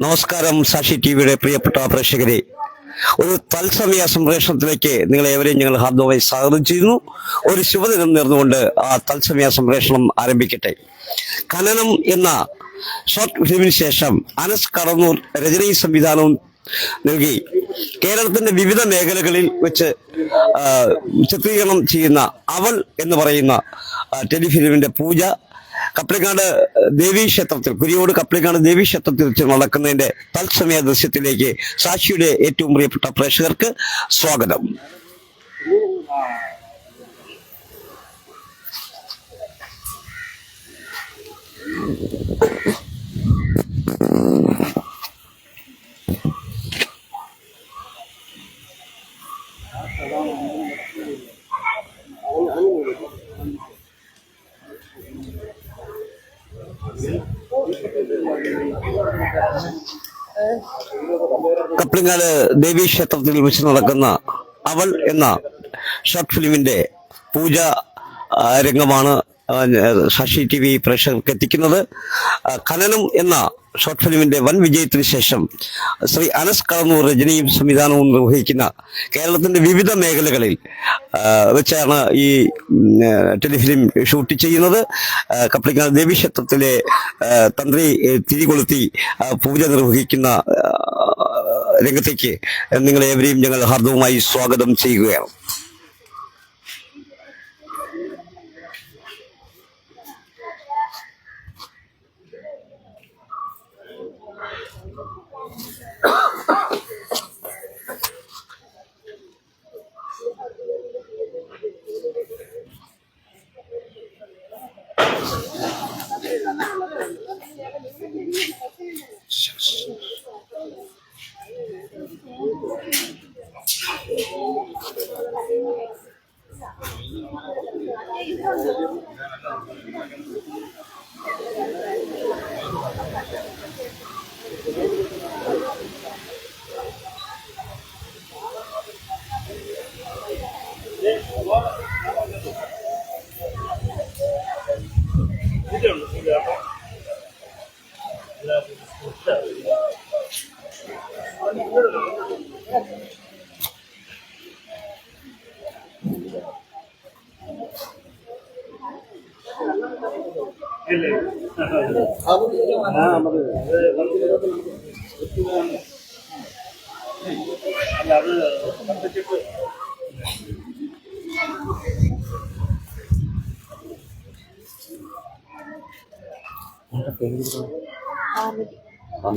നമസ്കാരം. സാക്ഷി ടിവിയുടെ പ്രിയപ്പെട്ട പ്രേക്ഷകരെ, ഒരു തത്സമയ സംപ്രേഷണത്തിലേക്ക് നിങ്ങളേവരെയും ഞങ്ങൾ ഹാർദവമായി സ്വാഗതം ചെയ്യുന്നു. ഒരു ശുഭദിനം നേർന്നുകൊണ്ട് ആ തത്സമയ സംപ്രേഷണം ആരംഭിക്കട്ടെ. ഖനനം എന്ന ഷോർട്ട് ഫിലിമിന് ശേഷം അനസ് കടന്നൂർ രചനയും സംവിധാനവും നൽകി കേരളത്തിന്റെ വിവിധ മേഖലകളിൽ വെച്ച് ചിത്രീകരണം ചെയ്യുന്ന അവൾ എന്ന് പറയുന്ന ടെലിഫിലിമിന്റെ പൂജ കപ്ലിങ്ങാട് ദേവീക്ഷേത്രത്തിൽ, കുരിയോട് കപ്ലിങ്ങാട് ദേവീക്ഷേത്രത്തിൽ വെച്ച് നടക്കുന്നതിന്റെ തത്സമയ ദൃശ്യത്തിലേക്ക് സാക്ഷിയുടെ ഏറ്റവും പ്രിയപ്പെട്ട പ്രേക്ഷകർക്ക് സ്വാഗതം. കപ്ലിങ്ങാട് ദേവീക്ഷേത്രത്തിൽ വെച്ച് നടക്കുന്ന അവൾ എന്ന ഷോർട്ട് ഫിലിമിന്റെ പൂജ രംഗമാണ് സാക്ഷി ടി വി പ്രേക്ഷകർക്ക് എത്തിക്കുന്നത്. ഖനനം എന്ന ഷോർട്ട് ഫിലിമിന്റെ വൻ വിജയത്തിന് ശേഷം ശ്രീ അനസ് കടന്നൂർ രചനയും സംവിധാനവും നിർവഹിക്കുന്ന കേരളത്തിന്റെ വിവിധ മേഖലകളിൽ വെച്ചാണ് ഈ ടെലിഫിലിം ഷൂട്ട് ചെയ്യുന്നത്. കപ്ലിങ്ങാട് ദേവീക്ഷേത്രത്തിലെ തന്ത്രി തിരികൊളുത്തി പൂജ നിർവഹിക്കുന്ന രംഗത്തേക്ക് നിങ്ങളേവരെയും ഞങ്ങൾ ഹാർദവമായി സ്വാഗതം ചെയ്യുകയാണ്.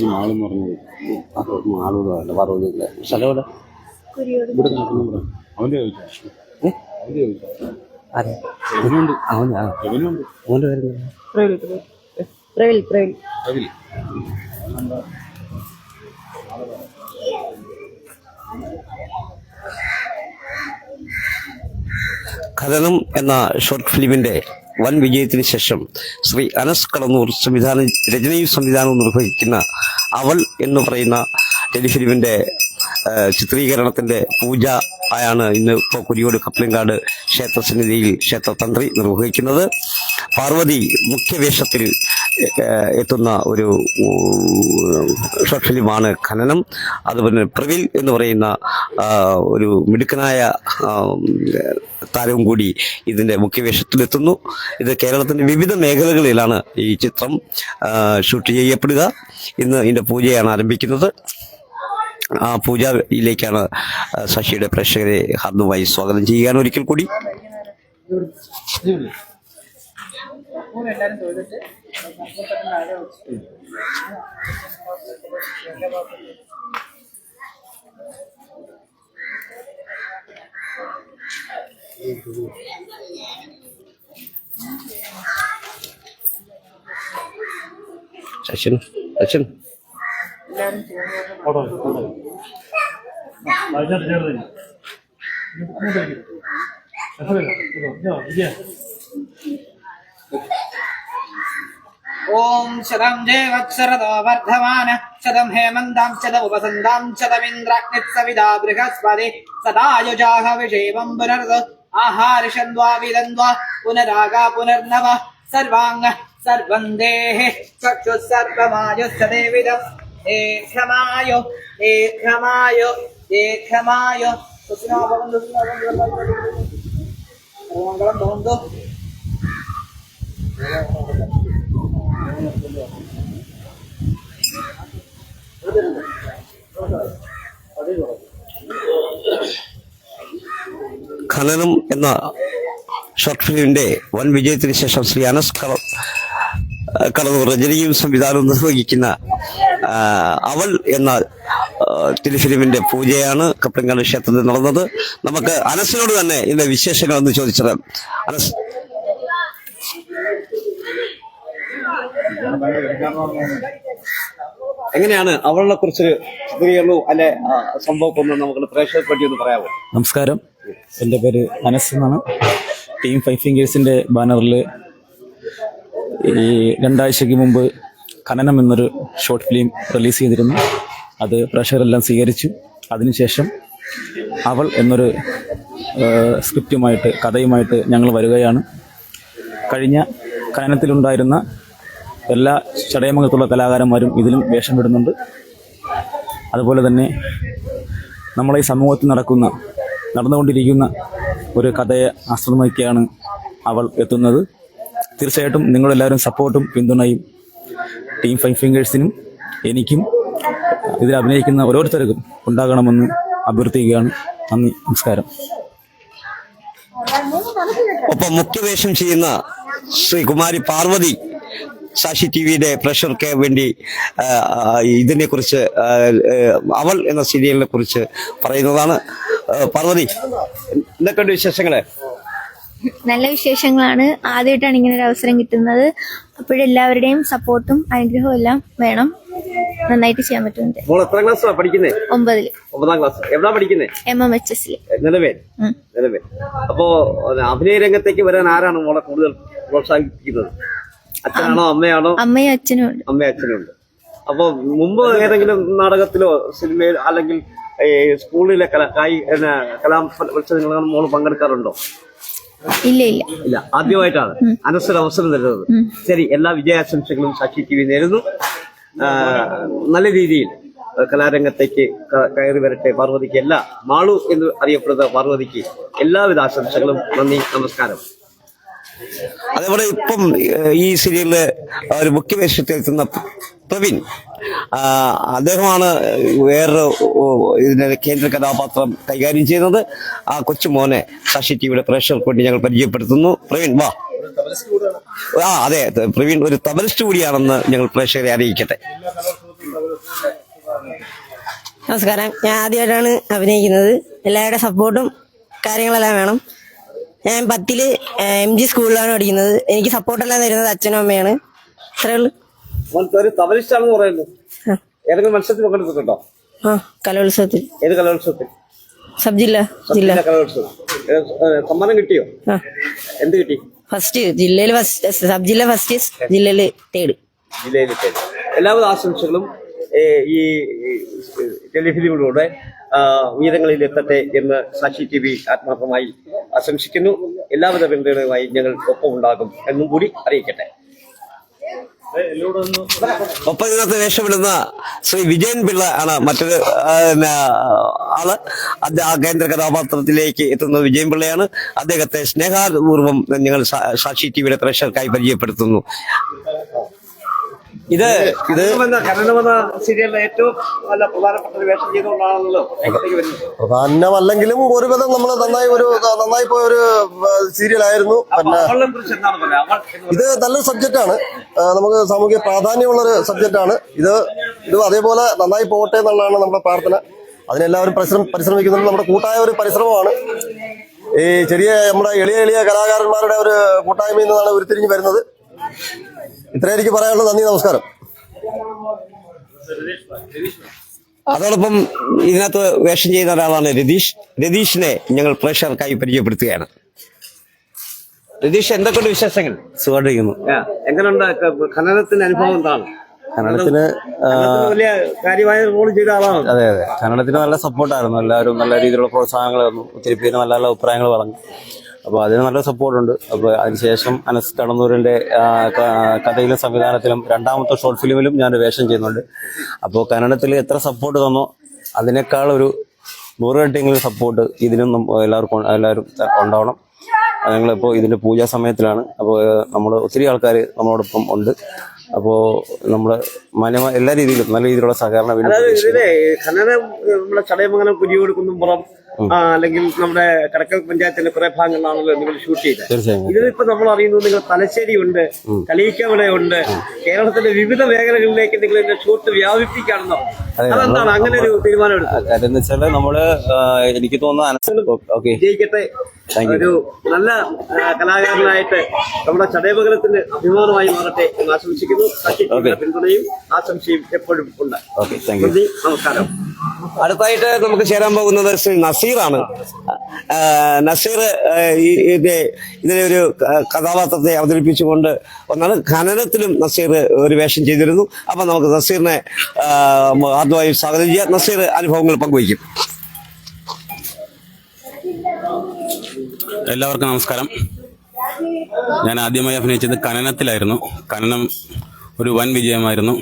മാളെന്ന് പറഞ്ഞത് മാളൂടെ പറവില്ല സ്ഥലം അവന്റെ വരുന്നത് ഖനനം എന്ന ഷോർട്ട് ഫിലിമിന്റെ വൻ വിജയത്തിന് ശേഷം ശ്രീ അനസ് കടന്നൂർ രചനയും സംവിധാനവും നിർവഹിക്കുന്ന അവൾ എന്ന് പറയുന്ന ടെലിഫിലിമിന്റെ ചിത്രീകരണത്തിന്റെ പൂജ ആയാണ് ഇന്ന് ഇപ്പോൾ കുരിയോട് കപ്ലിങ്ങാട് ക്ഷേത്രസന്നിധിയിൽ ക്ഷേത്രതന്ത്രി നിർവഹിക്കുന്നത്. പാർവതി മുഖ്യവേഷത്തിൽ എത്തുന്ന ഒരു ഷോർട്ട് ഫിലിമാണ് ഖനനം. അതുപോലെ പ്രവിൽ എന്ന് പറയുന്ന ഒരു മിടുക്കനായ താരവും കൂടി ഇതിന്റെ മുഖ്യവേഷത്തിലെത്തുന്നു. ഇത് കേരളത്തിന്റെ വിവിധ മേഖലകളിലാണ് ഈ ചിത്രം ഷൂട്ട് ചെയ്യപ്പെടുക. ഇന്ന് ഇതിന്റെ പൂജയാണ് ആരംഭിക്കുന്നത്. ആ പൂജയിലേക്കാണ് സാക്ഷിയുടെ പ്രേക്ഷകരെ ഹാർദവമായി സ്വാഗതം ചെയ്യാൻ ഒരിക്കൽ കൂടി. സച്ചിൻ സച്ചിൻ ओम शतम देवत्सरतो वर्धमान शतम हेमंतां शत उपसन्तां शतमिन्द्राग्निः सविता बृहस्पति सदायुजाः विषेवं पुनर्द आहारशन्द्वा विदन्द्वा पुनरागा पुनर्नव सर्वांग सर्वं देहे चक्षुः सर्वमायुश्च देविदम् एकमायो एकमायो एकमायो सुखिनो भवन्तु सर्वमङ्गलं भवन्तु ഖനനം എന്ന ഷോർട്ട് ഫിലിമിന്റെ വൻ വിജയത്തിന് ശേഷം ശ്രീ അനസ് കളവൂർ രചനയും സംവിധാനവും നിർവഹിക്കുന്ന അവൾ എന്ന ടെലിഫിലിമിന്റെ പൂജയാണ് കപ്പലങ്ങാട് ക്ഷേത്രത്തിൽ നടന്നത്. നമുക്ക് അനസിനോട് തന്നെ ഇതിന്റെ വിശേഷങ്ങൾ ഒന്ന് ചോദിച്ചത്. അനസ്, എങ്ങനെയാണ് അവളെ കുറിച്ചൊരു ചിത്രീകരണവും അല്ലെ സംഭവം ഒന്ന് നമുക്ക് പ്രേക്ഷകരെ പറ്റി ഒന്ന് പറയാമോ? നമസ്കാരം, എൻ്റെ പേര് അനസ് എന്നാണ്. ടീം 5 ഫിംഗേഴ്സിൻ്റെ ബാനറിൽ ഈ 2 ആഴ്ചയ്ക്ക് മുമ്പ് ഖനനം എന്നൊരു ഷോർട്ട് ഫിലിം റിലീസ് ചെയ്തിരുന്നു. അത് പ്രേക്ഷകരെല്ലാം സ്വീകരിച്ചു. അതിനുശേഷം അവൾ എന്നൊരു സ്ക്രിപ്റ്റുമായിട്ട് കഥയുമായിട്ട് ഞങ്ങൾ വരികയാണ്. കഴിഞ്ഞ ഖനനത്തിലുണ്ടായിരുന്ന എല്ലാ ചടയമംഗലത്തുള്ള കലാകാരന്മാരും ഇതിലും വേഷം വിടുന്നുണ്ട്. അതുപോലെ തന്നെ നമ്മളെ ഈ സമൂഹത്തിൽ നടന്നുകൊണ്ടിരിക്കുന്ന ഒരു കഥയെ ആസ്പദമാക്കിയാണ് അവൾ എത്തുന്നത്. തീർച്ചയായിട്ടും നിങ്ങളെല്ലാവരും സപ്പോർട്ടും പിന്തുണയും ടീം 5 ഫിംഗേഴ്സിനും എനിക്കും ഇതിൽ അഭിനയിക്കുന്ന ഓരോരുത്തർക്കും ഉണ്ടാകണമെന്ന് അഭ്യർത്ഥിക്കുകയാണ്. നന്ദി, നമസ്കാരം. ഒപ്പം മുഖ്യവേഷം ചെയ്യുന്ന ശ്രീ കുമാരി പാർവതി സാക്ഷി ടിവിയുടെ പ്രേക്ഷകർക്ക് വേണ്ടി ഇതിനെ കുറിച്ച് അവൾ എന്ന സീരിയലിനെ കുറിച്ച് പറയുന്നതാണ്. പാർവതി, എന്തൊക്കെയുണ്ട് വിശേഷങ്ങളെ? നല്ല വിശേഷങ്ങളാണ്. ആദ്യമായിട്ടാണ് ഇങ്ങനെ ഒരു അവസരം കിട്ടുന്നത്. അപ്പോഴെല്ലാവരുടെയും സപ്പോർട്ടും അനുഗ്രഹവും എല്ലാം വേണം. നന്നായിട്ട് ചെയ്യാൻ പറ്റുന്നുണ്ട്. മോൾ എത്ര ക്ലാസ്സിലാണ് പഠിക്കുന്നത്? 9ാം ക്ലാസ്. എവിടാ പഠിക്കുന്നത്? MMHS നിലവേൽ. അപ്പോ അഭിനയ രംഗത്തേക്ക് വരാൻ ആരാണ് മോളെ കൂടുതൽ പ്രോത്സാഹിപ്പിക്കുന്നത്? അച്ഛനാണോ അമ്മയാണോ? അമ്മയും അച്ഛനും ഉണ്ട്. അമ്മയും അച്ഛനും ഉണ്ട്. അപ്പൊ മുമ്പ് ഏതെങ്കിലും നാടകത്തിലോ സിനിമയിൽ അല്ലെങ്കിൽ സ്കൂളിലെ കലാമത്സരങ്ങളാണ് മോള് പങ്കെടുക്കാറുണ്ടോ? ഇല്ല. ആദ്യമായിട്ടാണ് അനസ്സൊരു അവസരം തരുന്നത്. ശരി, എല്ലാ വിജയാശംസകളും സാക്ഷി ടി വി നേരുന്നു. നല്ല രീതിയിൽ കലാരംഗത്തേക്ക് കയറി വരട്ടെ പാർവതിക്ക്. മാളു എന്ന് അറിയപ്പെടുന്ന പാർവതിക്ക് എല്ലാവിധ ആശംസകളും. നന്ദി, നമസ്കാരം. അതേപോലെ ഇപ്പം ഈ സീരിയലില് ഒരു മുഖ്യ വേഷത്തിൽ എത്തുന്ന പ്രവീൺ, അദ്ദേഹമാണ് വേറൊരു ഇതിന്റെ കേന്ദ്ര കഥാപാത്രം കൈകാര്യം ചെയ്യുന്നത്. ആ കൊച്ചുമോനെ സാക്ഷി ടിവിയുടെ പ്രേക്ഷകർക്ക് വേണ്ടി ഞങ്ങൾ പരിചയപ്പെടുത്തുന്നു. പ്രവീൺ, വാ. അതെ, പ്രവീൺ ഒരു തബലിസ്റ്റ് കൂടിയാണെന്ന് ഞങ്ങൾ പ്രേക്ഷകരെ അറിയിക്കട്ടെ. നമസ്കാരം, ഞാൻ ആദ്യമായിട്ടാണ് അഭിനയിക്കുന്നത്. എല്ലാവരുടെ സപ്പോർട്ടും കാര്യങ്ങളെല്ലാം വേണം. ഞാൻ 10ല് MG സ്കൂളിലാണ് പഠിക്കുന്നത്. എനിക്ക് സപ്പോർട്ടെല്ലാം തരുന്നത് അച്ഛനും അമ്മയാണ്. അത്രേ ഉള്ളൂ. ഒരു തബലിസ്റ്റ് ആണെന്ന് പറയുന്നു. ഏതെങ്കിലും മത്സരത്തിൽ പങ്കെടുത്തിട്ടുണ്ടോ? കലോത്സവത്തിൽ. ഏത് കലോത്സവത്തിൽ? സബ് ജില്ലാ കലോത്സവം. സമ്മാനം കിട്ടിയോ? എന്ത് കിട്ടി? ഫസ്റ്റ് ജില്ലയിൽ ഫസ്റ്റ്, സബ് ജില്ല ഫസ്റ്റ്, ജില്ലയിൽ തേർഡ്. എല്ലാവിധ ആശംസകളും ഈ ടെലിഫിലിമിലൂടെ ഉയരങ്ങളിൽ എത്തട്ടെ എന്ന് സാക്ഷി ടി വി ആത്മാർത്ഥമായി ആശംസിക്കുന്നു. എല്ലാവിധ പിന്തുണയുമായി ഞങ്ങൾ ഒപ്പം ഉണ്ടാകും എന്നും കൂടി അറിയിക്കട്ടെ. ഒപ്പം ഇതിനകത്ത് വേഷമിടുന്ന ശ്രീ വിജയൻ പിള്ള ആണ് മറ്റൊരു ആള്. ആ കേന്ദ്ര കഥാപാത്രത്തിലേക്ക് എത്തുന്നത് വിജയൻ പിള്ളയാണ്. അദ്ദേഹത്തെ സ്നേഹപൂർവ്വം ഞങ്ങൾ സാക്ഷി ടിവിയുടെ പ്രേക്ഷകർക്കായി പരിചയപ്പെടുത്തുന്നു. ഇത് കനനമെന്ന സീരിയലിലെ ഏറ്റവും നല്ല പ്രധാനപ്പെട്ട ഒരു വേഷം ചെയ്തുകൊണ്ടാണല്ലോ പ്രധാനമല്ലെങ്കിലും ഒരുവിധം നമ്മൾ നന്നായി പോയ ഒരു സീരിയലായിരുന്നു. ഇത് നല്ലൊരു സബ്ജക്റ്റാണ്. നമുക്ക് സാമൂഹിക പ്രാധാന്യമുള്ളൊരു സബ്ജക്റ്റാണ്. ഇത് അതേപോലെ നന്നായി പോകട്ടെ എന്നുള്ളതാണ് നമ്മുടെ പ്രാർത്ഥന. അതിനെല്ലാവരും പരിശ്രമിക്കുന്നുണ്ട്. നമ്മുടെ കൂട്ടായ ഒരു പരിശ്രമമാണ്. ഈ നമ്മുടെ എളിയ കലാകാരന്മാരുടെ ഒരു കൂട്ടായ്മയിൽ നിന്നാണ് ഉരുത്തിരിഞ്ഞ് വരുന്നത്. ഇത്രയും എനിക്ക് പറയാനുള്ളത്. നന്ദി, നമസ്കാരം. അതോടൊപ്പം ഇതിനകത്ത് വേഷം ചെയ്യുന്ന ഒരാളാണ് രതീഷിനെ ഞങ്ങൾ പ്രേക്ഷകർക്കായി പരിചയപ്പെടുത്തുകയാണ്. രതീഷ്, എന്തൊക്കെയുണ്ട് വിശേഷങ്ങൾ? സുഖമായിട്ടിരിക്കുന്നു. എങ്ങനെയുണ്ട് ഖനനത്തിന്റെ അനുഭവം? എന്താണ് ഖനനത്തിന്? വലിയ കാര്യമായ റോൾ ചെയ്ത ആളാണ്. അതെ, ഖനനത്തിന് നല്ല സപ്പോർട്ടായിരുന്നു. എല്ലാവരും നല്ല രീതിയിലുള്ള പ്രോത്സാഹനങ്ങൾ തന്നു. ഒത്തിരി പേര് നല്ല നല്ല അഭിപ്രായങ്ങൾ പറഞ്ഞു. അപ്പോൾ അതിന് നല്ല സപ്പോർട്ടുണ്ട്. അപ്പോൾ അതിനുശേഷം അനസ് കടന്നൂരിൻ്റെ കഥയിലും സംവിധാനത്തിലും രണ്ടാമത്തെ ഷോർട്ട് ഫിലിമിലും ഞാൻ വേഷം ചെയ്യുന്നുണ്ട്. അപ്പോൾ കന്നഡത്തിൽ എത്ര സപ്പോർട്ട് തന്നോ അതിനേക്കാൾ ഒരു 100 ഇരട്ടിയെങ്കിലും സപ്പോർട്ട് ഇതിനും എല്ലാവരും ഉണ്ടാവണം. ഞങ്ങളിപ്പോൾ ഇതിൻ്റെ പൂജാ സമയത്തിലാണ്. അപ്പോൾ നമ്മൾ ഒത്തിരി ആൾക്കാർ നമ്മളോടൊപ്പം ഉണ്ട്. അപ്പോൾ നമ്മൾ എല്ലാ രീതിയിലും നല്ല രീതിയിലുള്ള സഹകരണം ഇതിലെ ഖനനം നമ്മുടെ ചടയമംഗലം കുരിയോടുക്കുന്നുംപുറം അല്ലെങ്കിൽ നമ്മുടെ കടക്കൽ പഞ്ചായത്തിന്റെ കുറെ ഭാഗങ്ങളിലാണല്ലോ നിങ്ങൾ ഷൂട്ട് ചെയ്തത്. തീർച്ചയായും ഇതിലിപ്പോ നമ്മൾ അറിയുന്നത് നിങ്ങൾ തലശ്ശേരി ഉണ്ട്, കളിയിക്കവിടെ ഉണ്ട്, കേരളത്തിന്റെ വിവിധ മേഖലകളിലേക്ക് നിങ്ങൾ ഇതിന്റെ ഷൂട്ട് വ്യാപിപ്പിക്കുകയാണെന്നോ? അതെന്താണ് അങ്ങനെ ഒരു തീരുമാനം എടുത്തത്? കാര്യം വെച്ചാൽ നമ്മള് എനിക്ക് തോന്നുന്നു ജയിക്കട്ടെ, ഒരു നല്ല കലാകാരനായിട്ട് നമ്മുടെ ചടയമംഗലത്തിന് അഭിമാനമായി മാറട്ടെ എന്ന് ആശംസിക്കുന്നു. പിന്തുണയും ആശംസയും എപ്പോഴും ഉണ്ട്. നന്ദി, നമസ്കാരം. അടുത്തായിട്ട് നമുക്ക് ചേരാൻ പോകുന്നത് ശ്രീ നസീറാണ്. നസീർ ഇതിലെ ഒരു കഥാപാത്രത്തെ അവതരിപ്പിച്ചുകൊണ്ട് ഒന്നാണ് ഖനനത്തിലും നസീർ ഒരു വേഷം ചെയ്തിരുന്നു. അപ്പൊ നമുക്ക് നസീറിനെ ആദ്യമായി സ്വാഗതം ചെയ്യാം. നസീർ അനുഭവങ്ങൾ പങ്കുവയ്ക്കും. എല്ലാവർക്കും നമസ്കാരം. ഞാൻ ആദ്യമായി അഭിനയിച്ചത് ഖനനത്തിലായിരുന്നു. ഖനനം ഒരു വൻ വിജയമായിരുന്നു.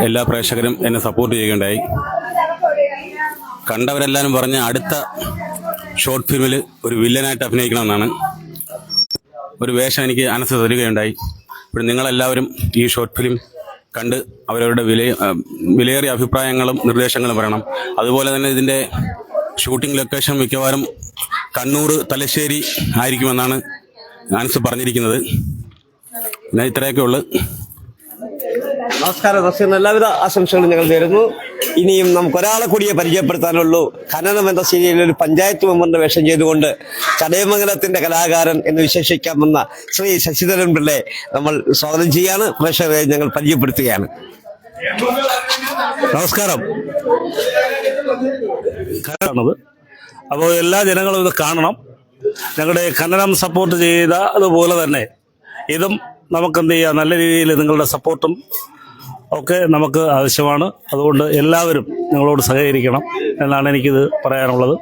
എല്ലാ പ്രേക്ഷകരും എന്നെ സപ്പോർട്ട് ചെയ്യുകയുണ്ടായി. കണ്ടവരെല്ലാവരും പറഞ്ഞ അടുത്ത ഷോർട്ട് ഫിലിമിൽ ഒരു വില്ലനായിട്ട് അഭിനയിക്കണമെന്നാണ്. ഒരു വേഷം എനിക്ക് അനസ് തരികയുണ്ടായി. ഇപ്പോൾ നിങ്ങളെല്ലാവരും ഈ ഷോർട്ട് ഫിലിം കണ്ട് അവരവരുടെ വിലയേറിയ അഭിപ്രായങ്ങളും നിർദ്ദേശങ്ങളും പറയണം. അതുപോലെ തന്നെ ഇതിൻ്റെ ഷൂട്ടിംഗ് ലൊക്കേഷൻ മിക്കവാറും കണ്ണൂർ, തലശ്ശേരി ആയിരിക്കുമെന്നാണ് അനസ് പറഞ്ഞിരിക്കുന്നത്. ഞാൻ ഇത്രയൊക്കെ ഉള്ളു. നമസ്കാരം നസീറിന് എല്ലാവിധ ആശംസകളും ഞങ്ങൾ നേരുന്നു. ഇനിയും നമുക്ക് ഒരാളെ കൂടിയേ പരിചയപ്പെടുത്താനുള്ളൂ. ഖനനം എന്ന സീരിയലിൽ ഒരു പഞ്ചായത്ത് മെമ്പറിന്റെ വേഷം ചെയ്തുകൊണ്ട് ചടയമംഗലത്തിന്റെ കലാകാരൻ എന്ന് വിശേഷിക്കാമെന്ന ശ്രീ ശശിധരൻ പിള്ളയെ നമ്മൾ സ്വാഗതം ചെയ്യാണ്. പ്രേക്ഷകരെ ഞങ്ങൾ പരിചയപ്പെടുത്തുകയാണ്. നമസ്കാരം. ഖനനമാണത്. അപ്പോൾ എല്ലാ ജനങ്ങളും ഇത് കാണണം. ഞങ്ങളുടെ ഖനനം സപ്പോർട്ട് ചെയ്ത അതുപോലെ തന്നെ ഇതും നമുക്ക് എന്ത് ചെയ്യാം, നല്ല രീതിയിൽ നിങ്ങളുടെ സപ്പോർട്ടും ഒക്കെ നമുക്ക് ആവശ്യമാണ്. അതുകൊണ്ട് എല്ലാവരും നിങ്ങളോട് സഹകരിക്കണം എന്നാണ് എനിക്കിത് പറയാനുള്ളത്.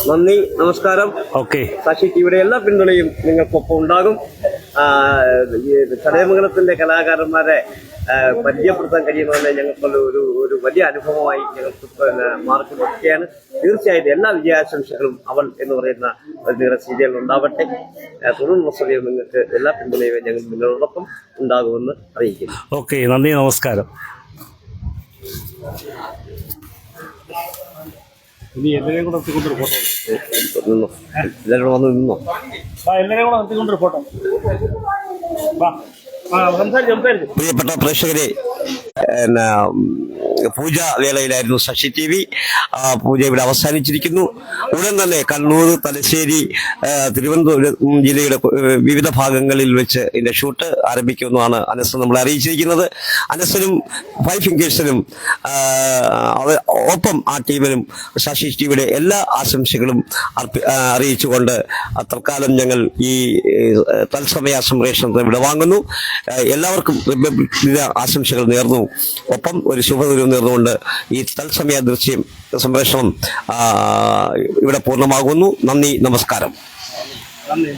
നന്ദി, നമസ്കാരം. ഓക്കെ. സാക്ഷി ടിവിയുടെ എല്ലാ പിന്തുണയും നിങ്ങൾക്കൊപ്പം ഉണ്ടാകും. ചടയമംഗലത്തിന്റെ കലാകാരന്മാരെ പരിചയപ്പെടുത്താൻ കഴിയുന്നതന്നെ ഞങ്ങൾക്കുള്ള ഒരു വലിയ അനുഭവമായി ഞങ്ങൾക്ക് മാർക്കൊണ്ടിരിക്കുകയാണ്. തീർച്ചയായിട്ടും എല്ലാ വിജയാശംസകളും അവൾ എന്ന് പറയുന്ന നിങ്ങളുടെ സീരിയൽ ഉണ്ടാവട്ടെ. തുടർന്നുള്ള സമയം നിങ്ങൾക്ക് എല്ലാ പിന്തുണയും ഞങ്ങൾ നിങ്ങളോടൊപ്പം ഉണ്ടാകുമെന്ന് അറിയിക്കുന്നു. ഓക്കെ, നന്ദി, നമസ്കാരം. ഇനി എല്ലാവരെയും കൂടെ എത്തിക്കൊണ്ടൊരു ഫോട്ടോ നിന്നോ, എല്ലാവരും വന്ന് നിന്നോ. എല്ലാവരെയും കൂടെ എത്തിക്കൊണ്ടൊരു ഫോട്ടോ. പ്രിയപ്പെട്ട പ്രേക്ഷകരെ, പൂജ വേളയിലായിരുന്നു സാക്ഷി ടി വി. പൂജ ഇവിടെ അവസാനിച്ചിരിക്കുന്നു. ഉടൻ തന്നെ കണ്ണൂർ, തലശ്ശേരി, തിരുവനന്തപുരം ജില്ലയുടെ വിവിധ ഭാഗങ്ങളിൽ വെച്ച് ഇതിന്റെ ഷൂട്ട് ആരംഭിക്കുമെന്നാണ് അനസ് നമ്മളെ അറിയിച്ചിരിക്കുന്നത്. അനസിനും 5 ഫിംഗേഴ്സിനും ഒപ്പം ആ ടീമിനും സാക്ഷി ടിവിയുടെ എല്ലാ ആശംസകളും അറിയിച്ചുകൊണ്ട് തൽക്കാലം ഞങ്ങൾ ഈ തത്സമയ സംപ്രേഷണത്തിന് ഇവിടെ വാങ്ങുന്നു. എല്ലാവർക്കും റിപ്പബ്ലിക് ദിന ആശംസകൾ നേർന്നു. ഒപ്പം ഒരു ശുഭദിനം നേർന്നുകൊണ്ട് ഈ തത്സമയ ദൃശ്യം സംപ്രേഷണം ഇവിടെ പൂർണ്ണമാകുന്നു. നന്ദി, നമസ്കാരം. നന്ദി.